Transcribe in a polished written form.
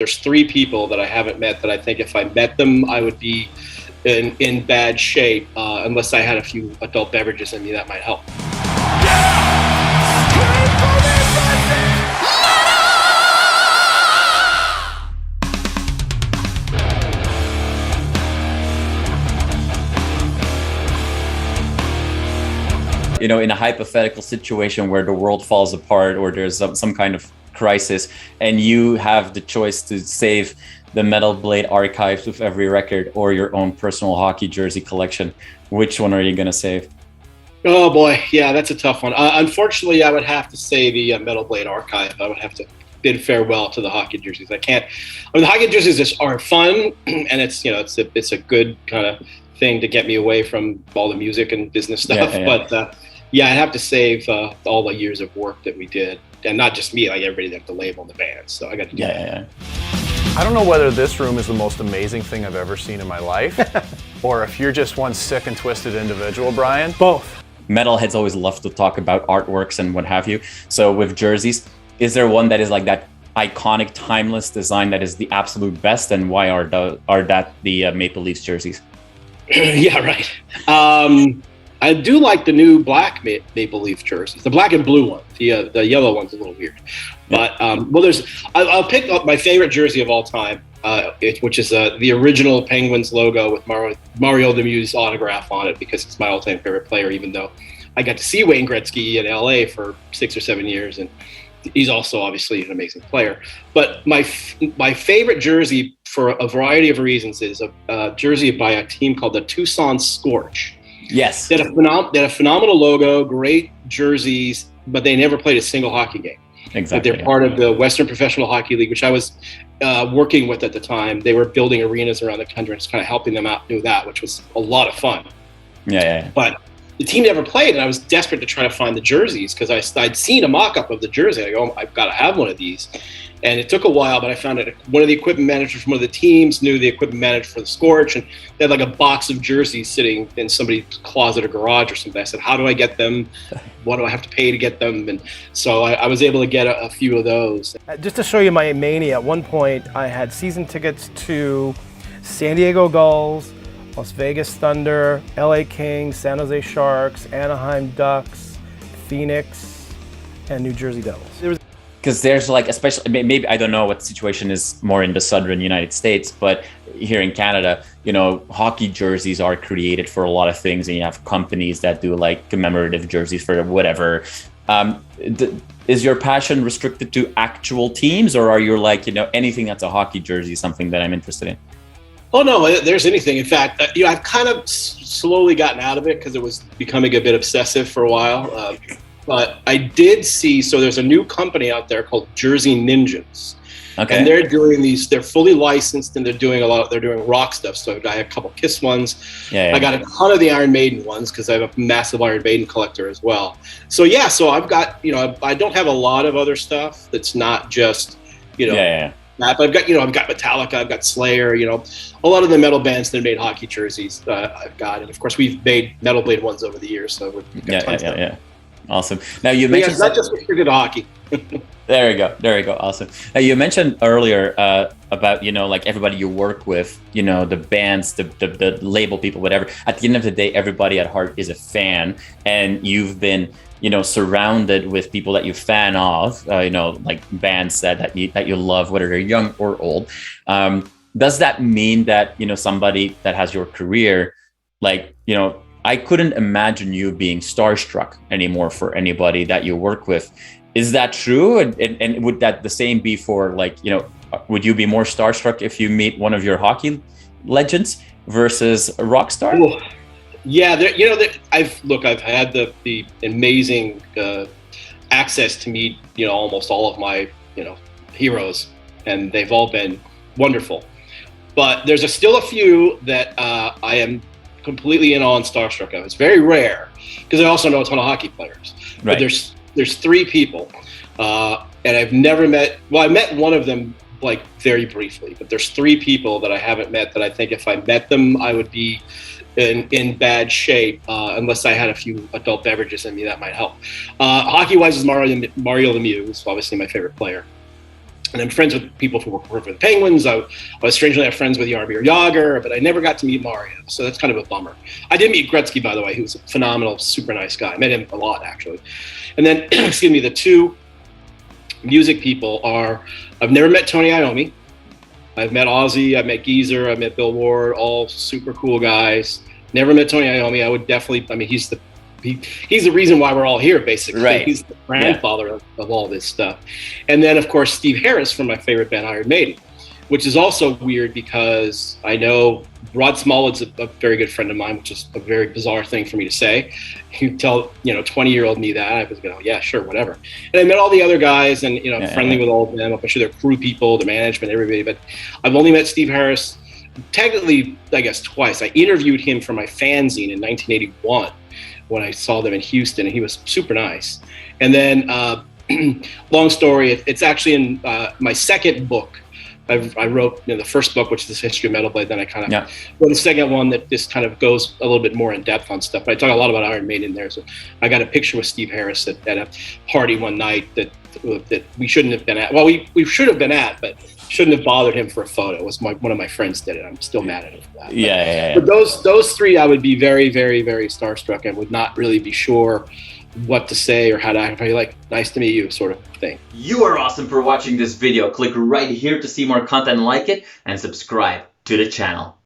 There's three people that I haven't met that I think if I met them, I would be in bad shape, unless I had a few adult beverages in me. That might help. You know, in a hypothetical situation where the world falls apart or there's some kind of crisis and you have the choice to save the Metal Blade archives with every record or your own personal hockey jersey collection, which one are you going to save? Oh boy, yeah, that's a tough one. Unfortunately, I would have to say the Metal Blade archive. I would have to bid farewell to the hockey jerseys. I can't. I mean, the hockey jerseys are fun, and it's it's a good kind of thing to get me away from all the music and business stuff. Yeah. But yeah, I'd have to save all the years of work that we did, and not just me, like everybody that the label and the band. So I got to do that. I don't know whether this room is the most amazing thing I've ever seen in my life, or if you're just one sick and twisted individual, Brian. Both. Metalheads always love to talk about artworks and what have you. So with jerseys, is there one that is like that iconic, timeless design that is the absolute best, and why are that the Maple Leafs jerseys? Yeah, right. I do like the new black Maple Leaf jerseys, the black and blue one. The yellow one's a little weird, but I'll pick up my favorite jersey of all time, which is the original Penguins logo with Mario Lemieux's autograph on it, because it's my all-time favorite player. Even though I got to see Wayne Gretzky in LA for 6 or 7 years, and he's also obviously an amazing player. But my favorite jersey, for a variety of reasons, is a jersey by a team called the Tucson Scorch. Yes. They had a phenomenal logo, great jerseys, but they never played a single hockey game. Exactly. But they're part of the Western Professional Hockey League, which I was working with at the time. They were building arenas around the country and just kind of helping them out do that, which was a lot of fun. Yeah. But the team never played, and I was desperate to try to find the jerseys because I'd seen a mock-up of the jersey. I go, I've got to have one of these. And it took a while, but I found it. One of the equipment managers from one of the teams knew the equipment manager for the Scorch, and they had like a box of jerseys sitting in somebody's closet or garage or something. I said, how do I get them? What do I have to pay to get them? And so I was able to get a few of those. Just to show you my mania, at one point I had season tickets to San Diego Gulls, Las Vegas Thunder, LA Kings, San Jose Sharks, Anaheim Ducks, Phoenix, and New Jersey Devils. Because there's like, especially, maybe, I don't know what the situation is more in the southern United States, but here in Canada, you know, hockey jerseys are created for a lot of things, and you have companies that do like commemorative jerseys for whatever. Is your passion restricted to actual teams, or are you like, you know, anything that's a hockey jersey is something that I'm interested in? Oh no, there's anything. In fact, I've kind of slowly gotten out of it because it was becoming a bit obsessive for a while. But I did see, so there's a new company out there called Jersey Ninjas. Okay. And they're doing they're fully licensed, and they're doing rock stuff. So I have a couple Kiss ones. Yeah. I got a ton of the Iron Maiden ones because I have a massive Iron Maiden collector as well. So yeah, so I've got, I don't have a lot of other stuff that's not just, that, but I've got Metallica, I've got Slayer, a lot of the metal bands that made hockey jerseys I've got. And of course we've made Metal Blade ones over the years. So we've got tons of them. Awesome. Now you mentioned it's not just restricted to hockey. There you go. Awesome. Now you mentioned earlier about, like everybody you work with, the bands, the label people, whatever. At the end of the day, everybody at heart is a fan, and you've been, surrounded with people that you fan of, like bands that you love, whether they're young or old. Does that mean that, somebody that has your career, like, I couldn't imagine you being starstruck anymore for anybody that you work with. Is that true? And would that the same be for, like, would you be more starstruck if you meet one of your hockey legends versus a rock star? Ooh. Yeah, I've had the amazing access to meet, almost all of my, heroes, and they've all been wonderful. But there's still a few that I am completely in awe and starstruck of. It's very rare because I also know a ton of hockey players. Right. But there's three people, and I've never met. Well, I met one of them like very briefly, but there's three people that I haven't met that I think if I met them, I would be in bad shape, unless I had a few adult beverages in me. That might help. Hockey-wise is Mario Lemieux, who's obviously my favorite player. And I'm friends with people who work for the Penguins. I was strangely enough friends with Jaromir Jagr, but I never got to meet Mario. So that's kind of a bummer. I did meet Gretzky, by the way. He was a phenomenal, super nice guy. I met him a lot, actually. And then, excuse me, the two music people are, I've never met Tony Iommi. I've met Ozzy, I've met Geezer, I've met Bill Ward, all super cool guys. Never met Tony Iommi. I would definitely, I mean, he's the reason why we're all here, basically. Right. He's the grandfather of all this stuff. And then, of course, Steve Harris from my favorite band, Iron Maiden, which is also weird because I know Rod Smollett's a very good friend of mine, which is a very bizarre thing for me to say. You tell, 20-year-old me that, I was going, yeah, sure, whatever. And I met all the other guys and, friendly with all of them. I'm sure they're crew people, the management, everybody. But I've only met Steve Harris, technically, I guess, twice. I interviewed him for my fanzine in 1981. When I saw them in Houston, and he was super nice. And then, long story, it's actually in my second book. I wrote the first book, which is the history of Metal Blade. Then I kind of wrote the second one that just kind of goes a little bit more in depth on stuff. But I talk a lot about Iron Maiden in there. So I got a picture with Steve Harris at a party one night that we shouldn't have been at. Well, we should have been at, but shouldn't have bothered him for a photo. It was one of my friends did it. I'm still mad at him for that. But those three, I would be very, very, very starstruck and would not really be sure what to say or how to act. Like, nice to meet you sort of thing. You are awesome for watching this video. Click right here to see more content like it and subscribe to the channel.